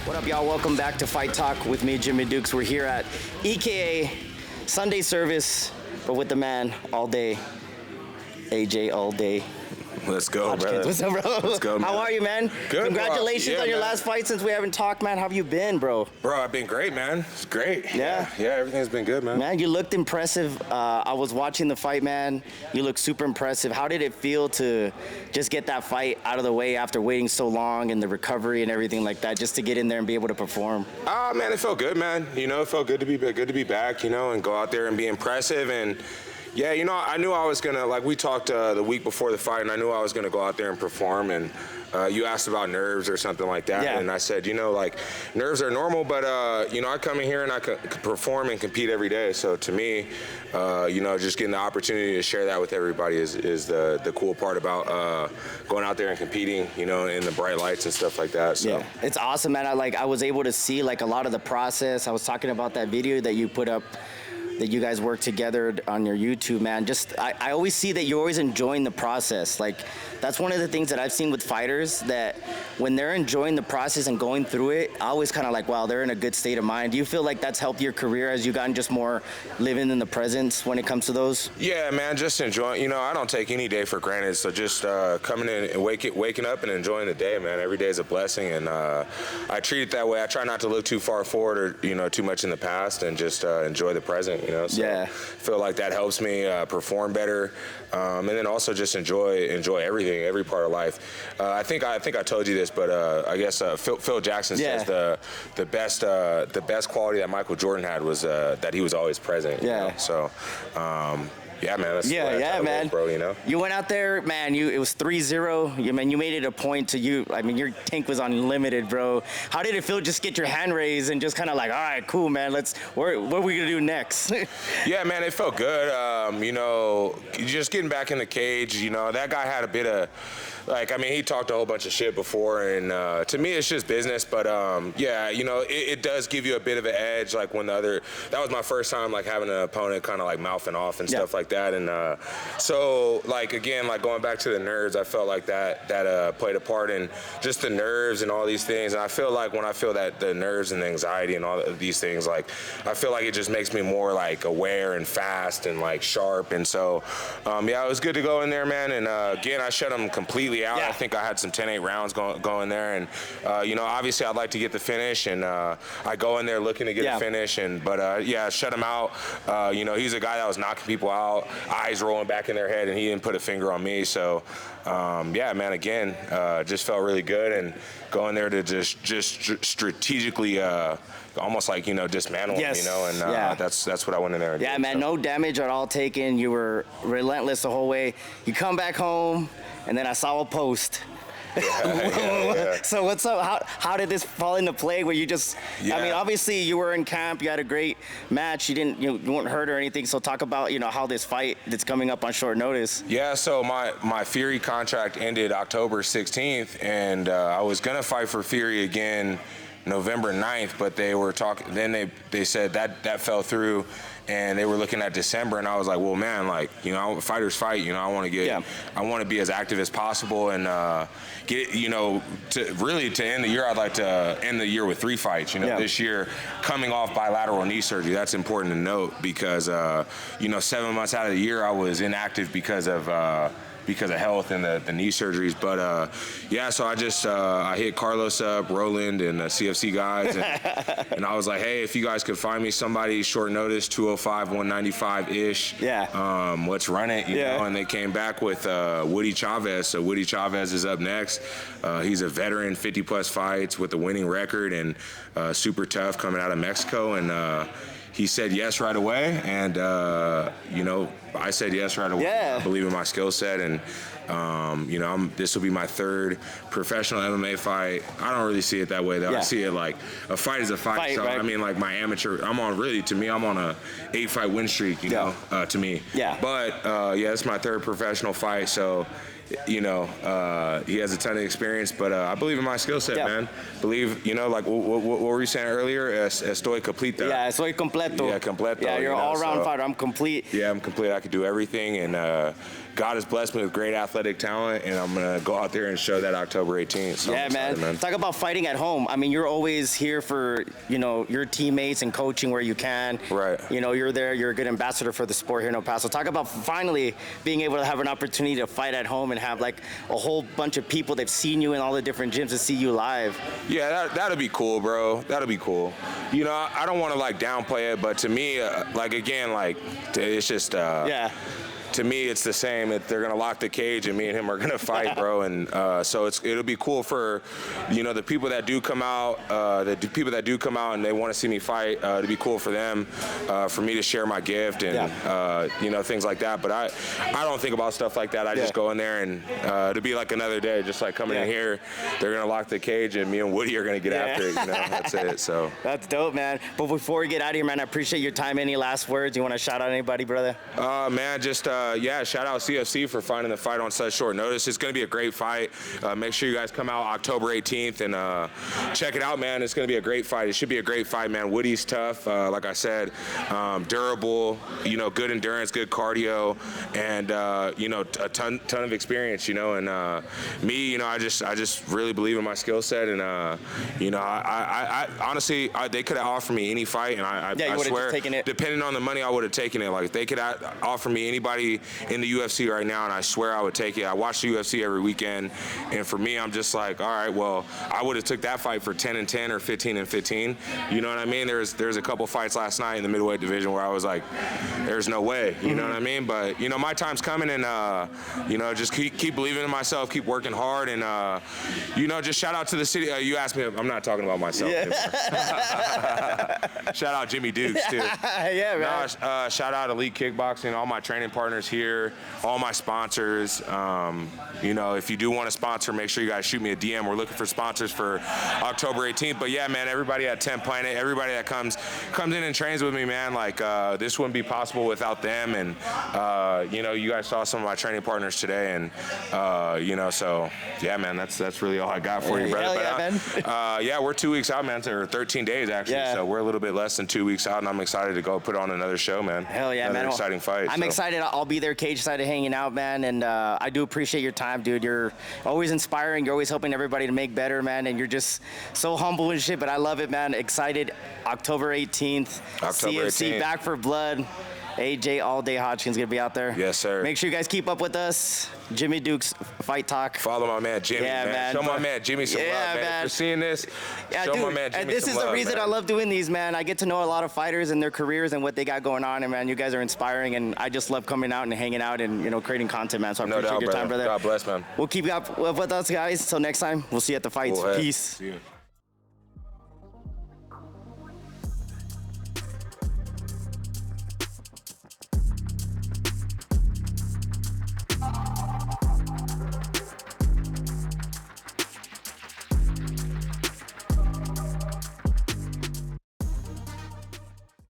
What up, y'all? Welcome back to Fight Talk with me, Jimmy Dukes. We're here at EKA Sunday service, but with the man all day, AJ all day. Let's go, brother. What's up, bro? Let's go, man. How are you, man? Good, Congratulations bro. on your last fight since we haven't talked, man. How have you been, bro? Bro, I've been great, man. It's great. Yeah? Yeah, everything's been good, man. Man, you looked impressive. I was watching the fight, man. You look super impressive. How did it feel to just get that fight out of the way after waiting so long and the recovery and everything like that, just to get in there and be able to perform? Man, it felt good, man. You know, it felt good to be back, you know, and go out there and be impressive. And yeah, you know, I knew I was gonna, like we talked the week before the fight, and I knew I was gonna go out there and perform. And you asked about nerves or something like that, yeah. And I said, you know, like nerves are normal, but you know, I come in here and I could perform and compete every day. So to me, you know, just getting the opportunity to share that with everybody is the cool part about going out there and competing, you know, in the bright lights and stuff like that. So. Yeah, it's awesome, man. I was able to see like a lot of the process. I was talking about that video that you put up, that you guys work together on your YouTube, man. Just, I always see that you're always enjoying the process. Like, that's one of the things that I've seen with fighters, that when they're enjoying the process and going through it, I always kind of like, wow, they're in a good state of mind. Do you feel like that's helped your career as you've gotten just more living in the presence when it comes to those? Yeah, man, just enjoying, you know, I don't take any day for granted. So just coming in and waking up and enjoying the day, man. Every day is a blessing. And I treat it that way. I try not to look too far forward or, you know, too much in the past, and just enjoy the present. You know, so yeah. I feel like that helps me perform better, and then also just enjoy everything, every part of life. I think I told you this, but I guess Phil Jackson says the best quality that Michael Jordan had was that he was always present. Yeah. You know? So. Yeah, man. That's man. Work, bro, you know. You went out there, man. It was 3-0. You made it a point to you. I mean, your tank was unlimited, bro. How did it feel? Just get your hand raised and just kind of like, all right, cool, man. What are we gonna do next? Yeah, man. It felt good. You know, just getting back in the cage. You know, that guy had a bit of. Like, I mean, he talked a whole bunch of shit before, and to me, it's just business. But yeah, you know, it does give you a bit of an edge. Like when that was my first time like having an opponent kind of like mouthing off and stuff like that. And so, like again, like going back to the nerves, I felt like that played a part in just the nerves and all these things. And I feel like when I feel that the nerves and the anxiety and all of these things, like I feel like it just makes me more like aware and fast and like sharp. And so, yeah, it was good to go in there, man. And again, I shut him completely out. Yeah. I think I had some 10-8 rounds going there, and you know, obviously I'd like to get the finish, and I go in there looking to get a finish, and but yeah, shut him out. You know, he's a guy that was knocking people out, eyes rolling back in their head, and he didn't put a finger on me. So yeah, man, again, just felt really good, and going there to just strategically almost like, you know, dismantle him, you know, and that's what I went in there and did, man, so. No damage at all taken. You were relentless the whole way. You come back home, and then I saw a post. Yeah. So what's up? How did this fall into play? Where you just, I mean, obviously you were in camp, you had a great match, you weren't hurt or anything. So talk about, you know, how this fight that's coming up on short notice. Yeah, so my Fury contract ended October 16th, and I was gonna fight for Fury again November 9th, but they were talking. Then they said that fell through, and they were looking at December, and I was like, well, man, like, you know, fighters fight. You know, I want to be as active as possible, and get, you know, to end the year. I'd like to end the year with 3 fights. You know, this year coming off bilateral knee surgery. That's important to note because you know, 7 months out of the year I was inactive because of health and the knee surgeries. But yeah, so I hit Carlos up, Roland, and the CFC guys, and I was like, hey, if you guys could find me somebody short notice, 205, 195-ish, let's run it, you know. And they came back with Woody Chavez. So Woody Chavez is up next. He's a veteran, 50-plus fights with a winning record, and super tough coming out of Mexico. And he said yes right away, and you know, I said yes right away. Yeah. I believe in my skill set, and you know, this will be my 3rd professional MMA fight. I don't really see it that way, though. I see it like a fight is a fight. So right? I mean, like my amateur, I'm on a 8-fight win streak. You know, to me. Yeah. But yeah, it's my 3rd professional fight, so. You know, he has a ton of experience, but I believe in my skill set, man. Believe, you know, like what were you saying earlier? Estoy completo. Yeah, estoy completo. Yeah, completo. Yeah, you're an all-round fighter. I'm complete. Yeah, I'm complete. I could do everything, and God has blessed me with great athletic talent, and I'm gonna go out there and show that October 18th. So Yeah, man. Talk about fighting at home. I mean, you're always here for, you know, your teammates and coaching where you can. Right. You know, you're there. You're a good ambassador for the sport here in El Paso. Talk about finally being able to have an opportunity to fight at home and have like a whole bunch of people that've seen you in all the different gyms to see you live. Yeah, that'll be cool, bro. That'll be cool. You know, I don't want to like downplay it, but to me, like again, like it's just Yeah. To me, it's the same. That they're gonna lock the cage, and me and him are gonna fight, bro. And so it'll be cool for, you know, the people that do come out, and they want to see me fight. It'll be cool for them, for me to share my gift and you know, things like that. But I don't think about stuff like that. I just go in there, and it'll be like another day, just like coming in here. They're gonna lock the cage, and me and Woody are gonna get after it. You know, that's it. So that's dope, man. But before we get out of here, man, I appreciate your time. Any last words? You want to shout out anybody, brother? Man, just yeah, shout out CFC for finding the fight on such short notice. It's going to be a great fight. Make sure you guys come out October 18th and check it out, man. It's going to be a great fight. It should be a great fight, man. Woody's tough, like I said, durable, you know, good endurance, good cardio, and you know, a ton of experience, you know. And me, you know, I just really believe in my skill set, and you know, I honestly, they could have offered me any fight, and I swear, depending on the money, I would have taken it. Like, they could offer me anybody in the UFC right now, and I swear I would take it. I watch the UFC every weekend, and for me, I'm just like, all right, well, I would have took that fight for 10-10 or 15-15. You know what I mean? There's a couple fights last night in the middleweight division where I was like, there's no way. You know what I mean? But you know, my time's coming, and you know, just keep believing in myself, keep working hard, and you know, just shout out to the city. You asked me, I'm not talking about myself. Shout out Jimmy Dukes too. Yeah, man. No, shout out Elite Kickboxing, all my training partners here, all my sponsors. You know, if you do want to sponsor, make sure you guys shoot me a DM. We're looking for sponsors for October 18th. But yeah, man, everybody at 10 Planet, everybody that comes in and trains with me, man, like this wouldn't be possible without them. And you know, you guys saw some of my training partners today, and you know, so yeah, man, that's really all I got for you, brother. Hell yeah, man. Yeah, we're 2 weeks out, man. Or 13 days actually. Yeah. So we're a little bit less than 2 weeks out, and I'm excited to go put on another show, man. Hell yeah, another man. Exciting fight. I'm excited. I'll be there cage side hanging out, man. And I do appreciate your time, dude. You're always inspiring. You're always helping everybody to make better, man. And you're just so humble and shit. But I love it, man. Excited. October 18th. CFC 18th. Back for Blood. AJ All Day Hodgkin's gonna be out there. Yes, sir. Make sure you guys keep up with us. Jimmy Duke's Fight Talk. Follow my man Jimmy, man. Show my man Jimmy some love, man. If you're seeing this, show my man Jimmy this some is love, the reason man. I love doing these, man. I get to know a lot of fighters and their careers and what they got going on, and man, you guys are inspiring, and I just love coming out and hanging out and, you know, creating content, man. So I appreciate your time, brother. God bless, man. We'll keep up with us, guys. Till next time, we'll see you at the fights. Peace. See you.